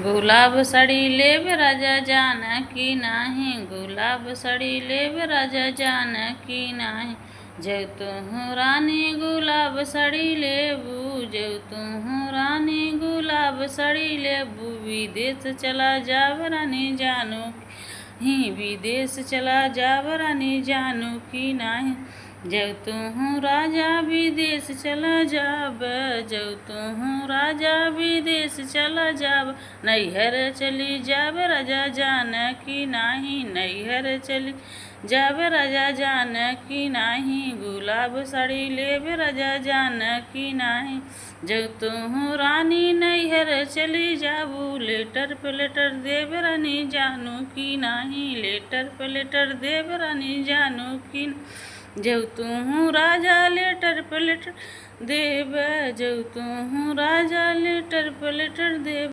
गुलाब साड़ी लेब राजा जानकी नाही, गुलाब साड़ी लेब राजा जानकी नाही। जब तुहू रानी गुलाब साड़ी लेबू, जब तुहू रानी गुलाब साड़ी लेबू, विदेश चला जाब रानी जानू ही, विदेश चला जाब रानी जानू की नाही। जब तुहू राजा विदेश चला जाब, जब तुहू राजा विदेश चला जाब, नैहर चली जाब राजा जानकी नाही, नैहर चली जाब राजा जानकी नाही। गुलाब साड़ी लेब राजा जानकी नाही। जब तुहू रानी नैहर चली जाबू, लेटर पे लेटर देब रानी जानू की नाही, लेटर पे लेटर देब रानी जानू की। जब तुहू राजा लेटर पे लेटर देब, जब तुहू राजा लेटर पे लेटर देब।